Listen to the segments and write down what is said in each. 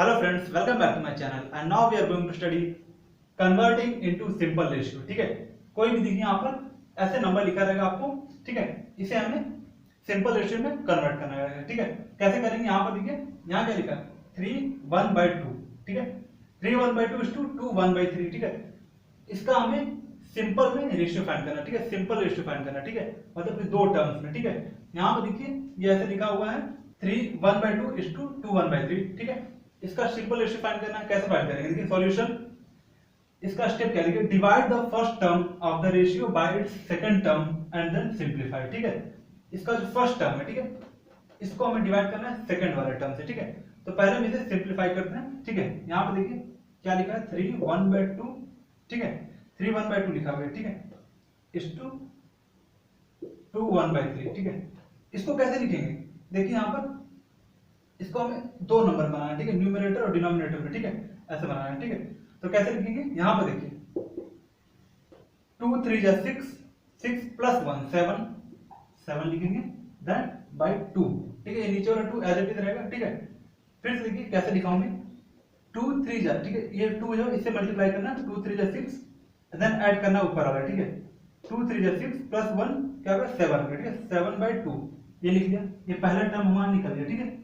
Hello friends, welcome back to my channel and now we are going to study converting into simple ratio. ठीक है, कोई भी देखिए यहाँ पर ऐसे नंबर लिखा रहेगा आपको। ठीक है, इसे हमें सिंपल रेशियो में कन्वर्ट करना है। ठीक है, कैसे करेंगे? यहाँ पर देखिए, यहाँ क्या लिखा है 3/1/2। ठीक है, 3/1/2 इज टू 2/1/3। ठीक है, इसका हमें सिंपल में रेशियो फाइंड करना। ठीक है, सिंपल रेशियो फाइंड करना। ठीक है, मतलब कि दो टर्म्स में। ठीक है, यहाँ पर देखिए ये ऐसे लिखा हुआ है 3/1/2 इज टू 2/1/3। ठीक है, इसका सिंपल रेशियो फाइंड करना है। कैसे फाइंड करेंगे? देखिए सॉल्यूशन, इसका स्टेप क्या लिखे? Divide the first term of the ratio by its second term and then simplify. ठीक है, इसका जो फर्स्ट टर्म है, ठीक है, इसको हमें डिवाइड करना है सेकंड वाले टर्म से। ठीक है, तो पहले हम इसे सिंपलीफाई करते हैं। ठीक है, यहाँ पे देखिए क्या लिखा है 3/1/2। ठीक है, 3/1/2 लिखा हुआ है। ठीक है, इस टू 2/1/3। ठीक है, इसको कैसे लिखेंगे? देखिए यहाँ पर इसको हमें दो नंबर बनाना है। ठीक है, न्यूमरेटर और डिनोमिनेटर में। ठीक है, ऐसे बनाना है। ठीक है, तो कैसे लिखेंगे? यहाँ पर देखिए 2 3 जा 6, 6 प्लस 1 7, 7 लिखेंगे देन बाय 2। ठीक है, ये नीचे वाला 2 एज इट इज रहेगा। ठीक है, फिर से देखिए कैसे लिखाऊंगे 2 3 जा। ठीक है, ये 2 जो इससे मल्टीप्लाई करना, 2 3 जा 6 देन ऐड करना ऊपर वाला। ठीक है, 2 3 जा 6 प्लस 1 क्या होगा 7। ठीक है, 7/2 ये लिख दिया। ये पहला टर्म हमारा निकल गया। ठीक है,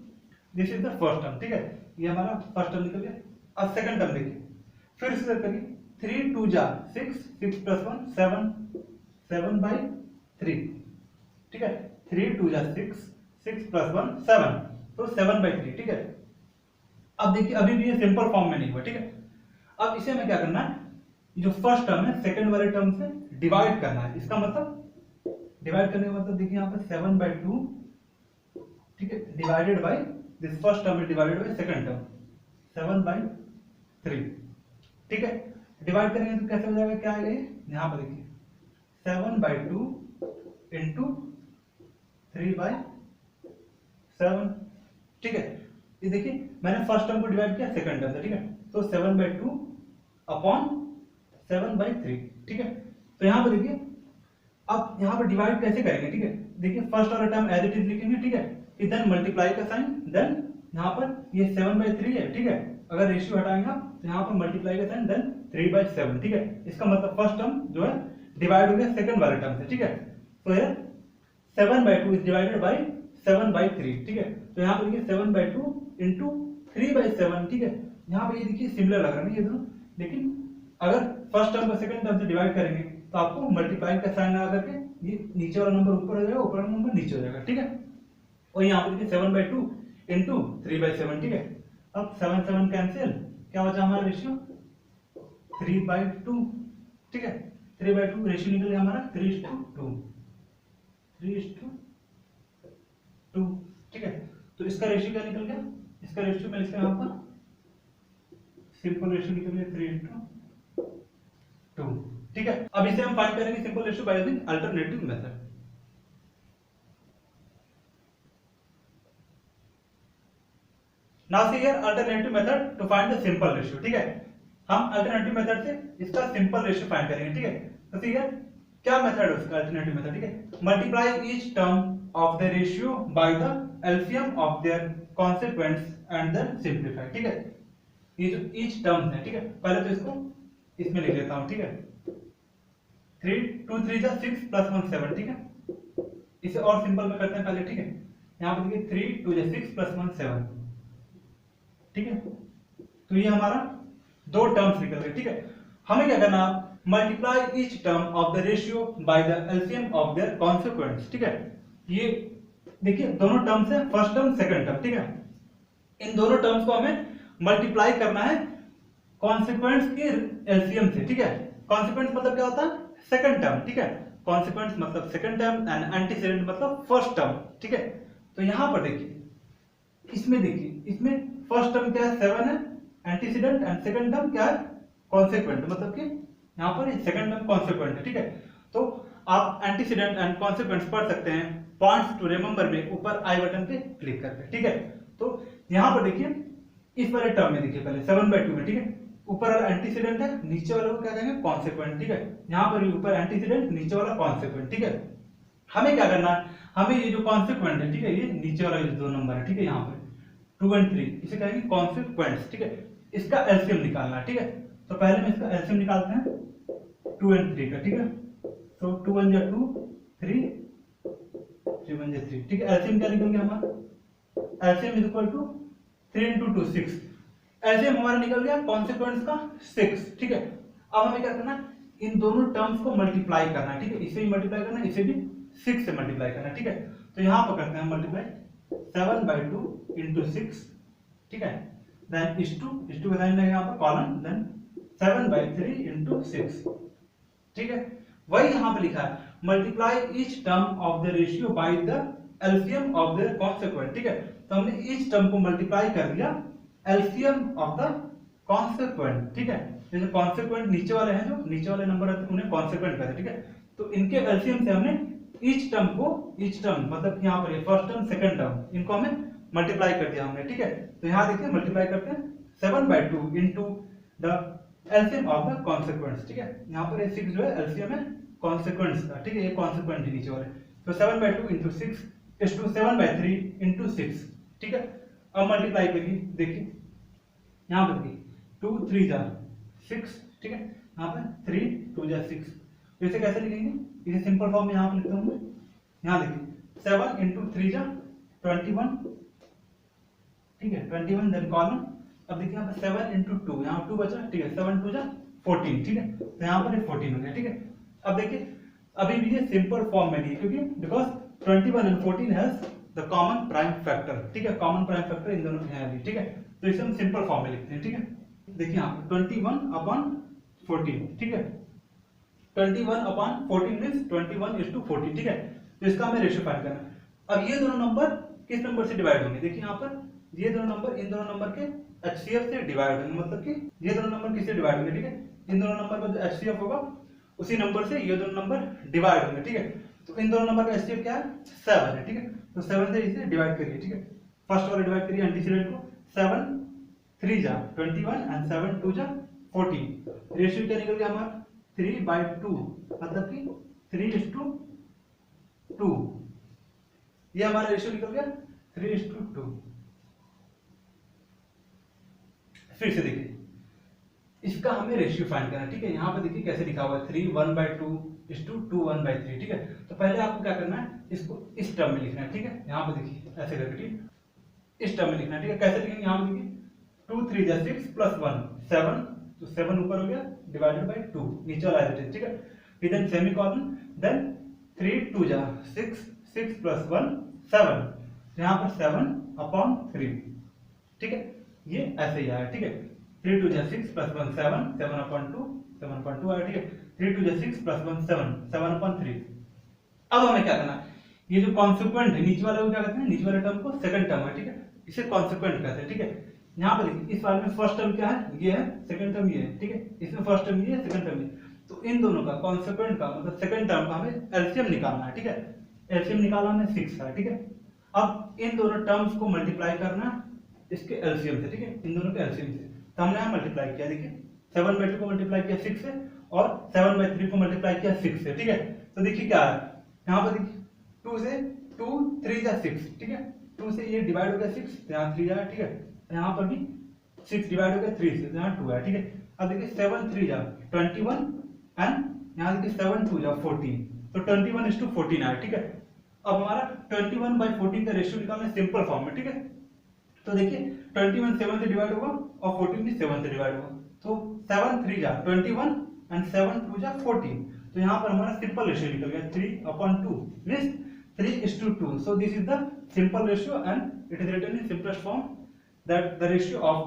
this is the first term. ठीक है, ये हमारा फर्स्ट टर्म निकल गया। अब सेकंड टर्म देखिए, फिर से करिए 3 2 जा 6, 6 प्लस 1 7, 7/3। ठीक है, 3 2 जा 6, 6 प्लस 1 7, तो 7/3। ठीक है, अब देखिए अभी भी ये सिंपल फॉर्म में नहीं हुआ। ठीक है, अब इसे हमें क्या करना है? जो फर्स्ट टर्म है सेकंड वाले टर्म से डिवाइड करना है। इसका मतलब डिवाइड करने का मतलब देखिए यहाँ पर 7/2। ठीक है, divided by this first term is divided by second term 7/3। ठीक है, डिवाइड करेंगे तो कैसे हो जाएगा? क्या आएगा? यहाँ पर देखिए 7/2 इंटू 3/7। ठीक है, ये देखिए मैंने फर्स्ट टर्म को डिवाइड किया सेकंड टर्म से। ठीक है, तो 7/2 अपॉन 7/3। ठीक है, तो यहाँ पर देखिए अब यहाँ पर डिवाइड कैसे करेंगे? ठीक है, देखिए फर्स्ट वाला टर्म एज इट इज लिखेंगे। ठीक है, फिर देन मल्टीप्लाई का साइन, देन यहाँ पर ये 7/3 है। ठीक है, अगर रेशियो हटाएंगे आप तो यहाँ पर मल्टीप्लाई का साइन देन 3/7। ठीक है, इसका मतलब फर्स्ट टर्म जो है डिवाइड हो गया सेकंड वाले टर्म से। ठीक है, तो ये 7/2 इज डिवाइडेड बाय 7/3। ठीक है, तो यहाँ पर देखिए 7/2 इंटू 3/7। ठीक है, यहाँ पर ये देखिए सिमिलर लग रहा है ये दोनों, लेकिन अगर फर्स्ट टर्म को सेकंड टर्म से डिवाइड करेंगे तो आपको मल्टीप्लाई का साइन लगा करके ये नीचे वाला नंबर ऊपर हो जाएगा, ऊपर वाला नंबर नीचे हो जाएगा। ठीक है, और यहाँ पर देखिए 7/2 इंटू 3/7। ठीक है, अब 7 7 कैंसिल, क्या बचा हमारा रेशियो 3/2। ठीक है, 3/2 रेशियो निकल गया हमारा 3:2, 3:2। ठीक है, तो इसका रेशियो क्या निकल गया? इसका रेशियो मैं लिखता हूं यहाँ पर सिंपल रेशियो निकल गया 3:2। ठीक है, अब इसे हम फाइंड करेंगे simple ratio by using alternative method. Now see here alternative method to find the simple ratio. ठीक है, हम अल्टरनेटिव मेथड से इसका सिंपल रेशियो फाइंड करेंगे। ठीक है, तो सी हियर क्या मेथड है उसका? Alternative method. ठीक है, multiply each term of the ratio by the LCM of their consequents and then simplify. ठीक है, ये जो ईच टर्म है, ठीक है, पहले तो इसको इसमें लिख लेता हूं। ठीक है, 2 3 जा 6 प्लस 1 7। ठीक है, इसे और सिंपल में करते हैं पहले। ठीक है, यहाँ पर देखिए 3 2 जा 6 प्लस 1 7। ठीक है, तो ये हमारा दो टर्म्स निकल गए। ठीक है, हमें क्या करना? Multiply each term of the ratio by the LCM of their consequents. ठीक है, ये देखिए दोनों टर्म्स है, फर्स्ट टर्म सेकंड टर्म। ठीक है, इन दोनों टर्म्स को हमें मल्टीप्लाई करना है कॉन्सिक्वेंट्स के एलसीएम से। ठीक है, कॉन्सिक्वेंट्स मतलब क्या होता है? Second term. ठीक है, कॉन्सिक्वेंट्स मतलब सेकंड टर्म एंड एंटीसीडेंट मतलब फर्स्ट टर्म। ठीक है, तो यहां पर देखिए इसमें देखिए इसमें फर्स्ट टर्म क्या है 7 है एंटीसीडेंट, एंड सेकंड टर्म क्या है कॉन्सिक्वेंट, मतलब कि यहाँ पर सेकंड टर्म कॉन्सिक्वेंट है। ठीक है, तो आप एंटीसीडेंट एंड कॉन्सिक्वेंट्स पढ़ सकते हैं पॉइंट्स टू रिमेंबर में ऊपर आई बटन पे क्लिक करके। ठीक है, तो यहाँ पर देखिए इस वाले टर्म में देखिए पहले 7/2 में। ठीक है, ऊपर वाला एंटीसीडेंट है, नीचे वाले को क्या कहेंगे? कॉन्सिक्वेंट। ठीक है, यहाँ पर ऊपर एंटीसीडेंट, नीचे वाला कॉन्सिक्वेंट। ठीक है, हमें क्या करना है? हमें ये जो कॉन्सिक्वेंट है, ठीक है, ये नीचे वाला जो दो नंबर है, ठीक है, यहाँ पर 2 and 3, इसे कहेंगे कॉन्सिक्वेंट्स, ठीक है। इसका एलसीएम निकालना है, ठीक है। तो पहले में इसका एलसीएम निकालते हैं 2 and 3 का, ठीक है। तो 2 1 जा 2, 3 3 1 जा 3, ठीक है। एलसीएम क्या निकल गया हमारा, LCM is equal to 3 into 2 6, LCM हमारा निकल गया कॉन्सिक्वेंस का 6, ठीक है। अब हमें क्या करना है, इन दोनों टर्म्स को मल्टीप्लाई करना है, ठीक है। इसे भी मल्टीप्लाई करना है, इसे भी 6 से मल्टीप्लाई करना है, ठीक है। तो यहाँ पर करते हैं मल्टीप्लाई 7/2 into 6, ठीक है। देन इस टू का साइन लगेगा यहाँ पर कॉलन, देन 7/3 into 6, ठीक है। वही यहाँ पे लिखा है multiply each term of the ratio by the LCM of the consequent, ठीक है। तो हमने ईच टर्म को मल्टीप्लाई कर दिया एलसीएम ऑफ द कॉन्सिक्वेंट, ठीक है। जैसे कॉन्सिक्वेंट नीचे वाले हैं, जो नीचे वाले नंबर रहते हैं उन्हें कॉन्सिक्वेंट कहते हैं, ठीक है। तो इनके एलसीएम से हमने ईच टर्म मतलब यहाँ पर फर्स्ट टर्म सेकंड टर्म, इनको हमें मल्टीप्लाई कर दिया हमने, ठीक है। तो यहाँ देखिए मल्टीप्लाई करते हैं 7/2 into the LCM of the consequents, ठीक है। यहाँ पर ये 6 जो है एलसीएम है कॉन्सिक्वेंट्स का, ठीक है। ये कॉन्सिक्वेंट है नीचे वाले, तो 7/2 into 6 is to 7/3 into 6, ठीक है। अब मल्टीप्लाई करिए, देखिए यहाँ पर देखिए 2 3 जा 6, ठीक है। यहाँ पर 3 2 जा 6, तो इसे कैसे लिखेंगे, इसे सिंपल फॉर्म में यहाँ पर लिखता हूँ मैं। यहाँ देखिए 7 into 3 जा 21, ठीक है 21, देन कॉलन। अब देखिए यहाँ पर 7 into 2, यहाँ 2 बचा, ठीक है। 7 2 जा 14, ठीक है। तो यहाँ पर 14 हो गया, ठीक है। अब देखिए अभी भी ये सिंपल फॉर्म में नहीं, क्योंकि because 21 and 14 has the common prime factor, ठीक है। कॉमन प्राइम फैक्टर इन दोनों में है अभी, ठीक है। तो इसे हम सिंपल फॉर्म में लिखते हैं, ठीक है। देखिए यहाँ पर 21/14, ठीक है। 21/14 मींस 21:14, ठीक है। तो इसका हमें रेशियो फाइंड करना है। अब ये दोनों नंबर किस नंबर से डिवाइड होंगे, देखिए यहाँ पर ये दोनों नंबर इन दोनों नंबर के HCF से डिवाइड होंगे, मतलब कि ये दोनों नंबर किससे डिवाइड होंगे, ठीक है। इन दोनों नंबर का जो HCF होगा उसी नंबर से ये दोनों नंबर डिवाइड होंगे, ठीक है। तो इन दोनों नंबर का HCF क्या है, 7 है, ठीक है। तो 7 से इसे डिवाइड करिए, ठीक है। फर्स्ट वाला डिवाइड करिए एंटीसीडेंट को, 7 3 जा 21 एंड 7 2 जा 14, रेशियो क्या निकल गया हमारा 3/2, मतलब कि 3:2, ये हमारा रेशियो निकल गया 3:2। फिर से देखिए इसका हमें रेशियो फाइंड करना है, ठीक है। यहाँ पे देखिए कैसे लिखा हुआ है 3 1/2 2 1/3, ठीक है। तो पहले आपको क्या करना है, इसको इस टर्म में लिखना है, ठीक है। यहाँ पे देखिए ऐसे करके, ठीक है, इस टर्म में लिखना है, ठीक है। कैसे लिखेंगे, यहाँ पे देखिए 2 3 जा 6 + 1 7, तो 7 ऊपर हो गया डिवाइडेड बाय 2, नीचे वाला है, ठीक है। फिर देन सेमीकोलन, देन 3 2 जा 6 6 + 1 7, यहाँ पर 7/3, ठीक है। ये ऐसे ही आया, ठीक है। 3 2 जा 6 + 1 7 7/2 आया, ठीक है। 3 2 जा 6 + 1 7 7/3। अब हमें क्या करना है, ये जो कॉन्सिक्वेंट है नीचे वाले को क्या कहते हैं, नीचे वाले टर्म को सेकंड टर्म है, ठीक है। इसे कॉन्सिक्वेंट कहते हैं, ठीक है। यहाँ पर देखिए इस वाले में फर्स्ट टर्म क्या है, ये है, सेकंड टर्म ये है, ठीक है। इसमें फर्स्ट टर्म ये है, सेकंड टर्म ये, तो इन दोनों का कॉन्सिक्वेंट का मतलब सेकंड टर्म का हमें एलसीएम निकालना है, ठीक है। एलसीएम निकाला हमने 6 है, ठीक है। अब इन दोनों टर्म्स को मल्टीप्लाई करना इसके एलसीएम से, ठीक है, इन दोनों के एलसीएम से। तो हमने यहाँ मल्टीप्लाई किया, देखिए 7/2 को मल्टीप्लाई किया 6 से और 7/3 को मल्टीप्लाई किया 6 से, ठीक है। तो देखिए क्या है, यहाँ पर देखिए 2 से 2 3 जा 6, ठीक है। 2 से ये डिवाइड हो गया 6, तो यहाँ 3 आया, ठीक है। यहाँ पर भी 6 डिवाइड हो गया 3 से, तो यहाँ 2 है, ठीक है। अब देखिए 7 3 जा 21 एंड यहाँ देखिए 7 2 जा 14, तो 21:14 आया, ठीक है। अब हमारा 21/14 का रेशियो निकालना है सिंपल फॉर्म में, ठीक है। तो देखिए 21 7 से डिवाइड होगा और 14 भी 7 से डिवाइड होगा, तो 7 3 जा 21 एंड 7 2 जा 14, तो यहाँ पर हमारा सिंपल रेशियो निकल गया 3/2 means 3:2। so this is the simple ratio and it is written in simplest form that the ratio of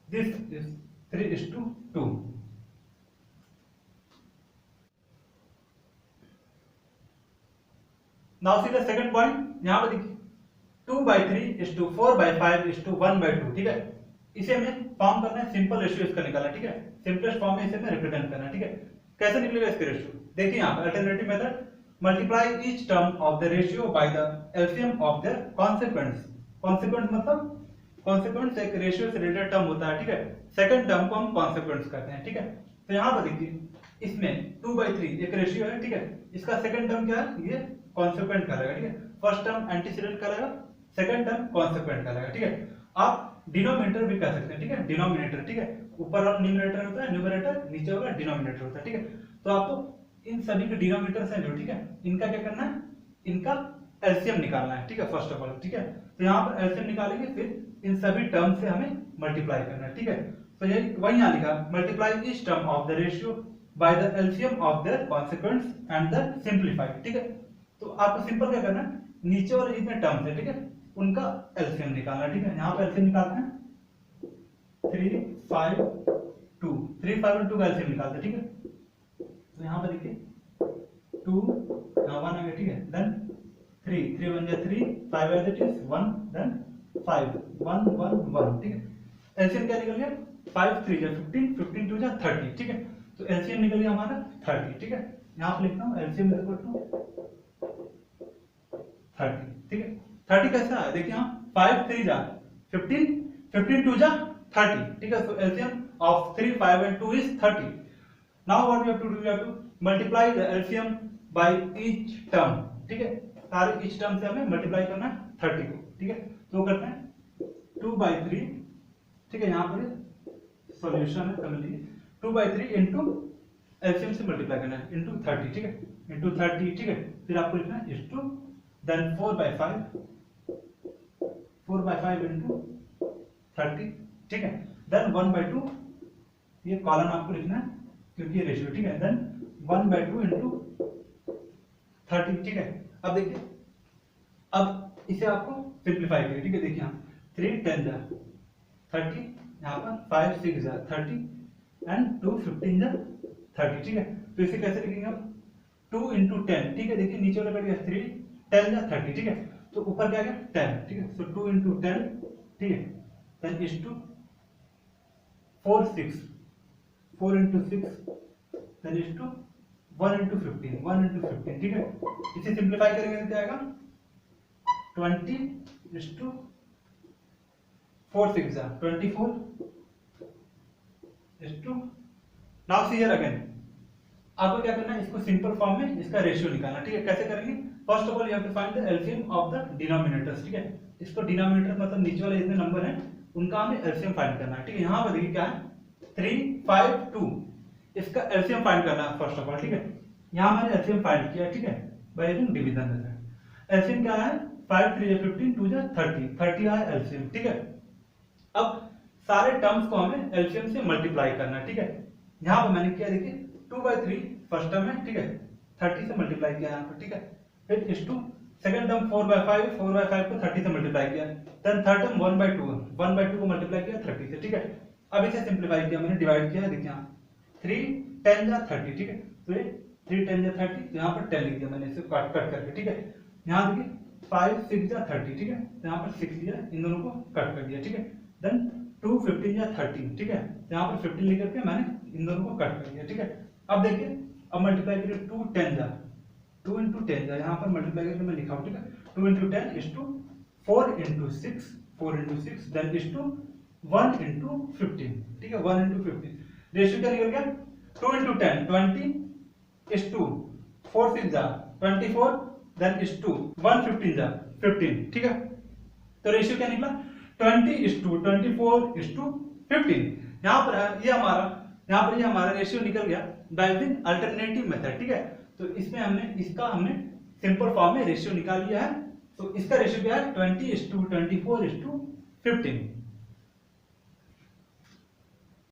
this is 3:2। now see the second point, यहाँ पर देखिए 2/3 4/5 1/2, ठीक है। इसे हमें फॉर्म करना है, सिंपल रेशियो इसका निकालना है, ठीक है। सिंपलेस्ट फॉर्म में इसे हमें रिप्रेजेंट करना है, ठीक है। कैसे निकलेगा इसका रेशियो, देखिए यहाँ पर alternative method, multiply each term of the ratio by the LCM of their consequents. Consequent मतलब कॉन्सिक्वेंट्स एक रेशियो से रिलेटेड टर्म होता है, ठीक है। सेकंड टर्म को हम कॉन्सिक्वेंट्स कहते हैं, ठीक है। तो यहाँ पर देखिए इसमें 2/3 एक रेशियो है, ठीक है। इसका सेकंड टर्म क्या है, ये कॉन्सिक्वेंट कहलाएगा, ठीक है। फर्स्ट टर्म एंटीसीडेंट कहलाएगा, सेकंड टर्म कॉन्सिक्वेंट कहलाएगा, ठीक है। आप डिनोमिनेटर भी कह सकते हैं, ठीक है, डिनोमिनेटर, ठीक है, ऊपर और न्यूमरेटर होता है, न्यूमरेटर नीचे होगा डिनोमिनेटर होता है, ठीक है। तो आपको इन सभी के डिनोमिनेटर्स हैं जो, ठीक है, इनका क्या करना है, इनका एलसीएम निकालना है, ठीक है, फर्स्ट ऑफ ऑल, ठीक है। तो यहाँ पर एलसीएम निकालेंगे, फिर इन सभी टर्म से हमें मल्टीप्लाई करना है, ठीक है। तो ये वही यहाँ लिखा, multiply each term of the ratio by the LCM of their consequents and the simplified, ठीक है। तो आपको सिंपल क्या करना है, नीचे वाले जितने टर्म्स है, ठीक है, उनका एलसीएम निकालना है, ठीक है। यहाँ पर एलसीएम निकालते हैं 3 5 2, 3 5 और 2 का एलसीएम निकालते हैं, ठीक है। तो यहाँ पर देखिए 2 यहाँ 1 आ गया, ठीक है, then 3 3 1 3 5 as it is 1 then 5 1 1 1, ठीक है। एलसीएम क्या निकल गया, 5 3 जा 15 15 2 जा 30, ठीक है। तो एलसीएम निकल गया हमारा 30, ठीक है। यहाँ पे लिखता हूँ एलसीएम इक्वल टू 30, ठीक है। 30 कैसा है, देखिए यहाँ 5 3 जा 15 15 2 जा 30, ठीक है। So LCM of 3 5 and 2 is 30. Now what we have to do, we have to multiply the LCM by each term, ठीक है। सारे each term से हमें मल्टीप्लाई करना है 30 को, ठीक है। तो करते हैं 2/3, ठीक है। यहाँ पर सॉल्यूशन है, कर लीजिए 2/3 इंटू एलसीएम से मल्टीप्लाई करना है इंटू 30, ठीक है, इंटू 30, ठीक है। फिर आपको लिखना है इस टू देन 4/5 4/5 इंटू 30, ठीक है। देन 1/2, ये कॉलम आपको लिखना है क्योंकि ये रेशियो, ठीक है। देन 1/2 इंटू 30, ठीक है। अब देखिए, अब इसे आपको सिंप्लीफाई करिए, ठीक है। देखिए यहाँ 3 10 जा 30, यहाँ पर 5 6 जा 30 एंड 2 15 जा 30, ठीक है। तो इसे कैसे लिखेंगे हम, 2 इंटू 10, ठीक है। देखिए नीचे वाला कट गया 3 10 जा 30, ठीक है। तो ऊपर क्या गया 10, ठीक है। सो 2 इंटू 10, ठीक है, then is to 4 6 4 into 6 then is to 1 into 15 1 into 15, ठीक है। इसे सिंप्लीफाई करेंगे तो क्या आएगा 20 इज टू 4 6 जा 24 is to, now see here again, आपको क्या करना है, इसको सिंपल फॉर्म में इसका रेशियो निकालना, ठीक है। कैसे करेंगे, first of all you have to find the LCM of the denominators, ठीक है। इसको डिनोमिनेटर मतलब नीचे वाले जितने नंबर हैं उनका हमें एलसीएम फाइंड करना है, ठीक है। यहाँ पर देखिए क्या है 3 5 2, इसका एलसीएम फाइंड करना है फर्स्ट ऑफ ऑल, ठीक है। यहाँ मैंने एलसीएम फाइंड किया, ठीक है, by using division method. LCM क्या है 5 3 15 2 30 30 आया एलसीएम, ठीक है। अब सारे टर्म्स को हमें एलसीएम से मल्टीप्लाई करना है, ठीक है। यहाँ पर मैंने किया, देखिए 2/3 फर्स्ट टर्म है, ठीक है, 30 से मल्टीप्लाई किया यहाँ पर, ठीक है। फिर इस टू सेकंड टर्म 4/5 4/5 को 30 से मल्टीप्लाई किया, देन थर्ड टर्म 1/2 को मल्टीप्लाई किया 30 से, ठीक है। अब इसे सिंप्लीफाई किया मैंने, डिवाइड किया, देखिए यहाँ 3 10 जा 30, ठीक है। तो ये 3 10 जा 30, यहाँ पर 10 लिख दिया मैंने, इसे कट करके, ठीक है। यहाँ देखिए 5 6 जा 30, ठीक है, तो यहाँ पर 6 लिया, इन दोनों को कट कर दिया, ठीक है। देन 2 15 जा 30, ठीक है, यहाँ पर 15 लिख करके मैंने इन दोनों को कट कर दिया, ठीक है। अब देखिए, अब मल्टीप्लाई करिए 2 10 जा 2 इंटू 10 जा, यहाँ पर मल्टीप्लाई करके मैं लिखा हूँ, ठीक है। 2 into 10 is to 4 into 6 then is to 1 into 15, ठीक है, 1 इंटू 15। रेशियो क्या निकल गया 2 इंटू 10 20 इज टू 4 6 जा 24 देन इज टू 1 15 जा 15, ठीक है। तो रेशियो क्या निकला 20 इज टू 24 इज टू 15। यहाँ पर ये हमारा रेशियो निकल गया बाय यूजिंग अल्टरनेटिव मेथड, ठीक है। तो इसमें हमने सिंपल फॉर्म में रेशियो निकाल लिया है। तो इसका रेशियो क्या है 20 इज टू 24 इज टू 15।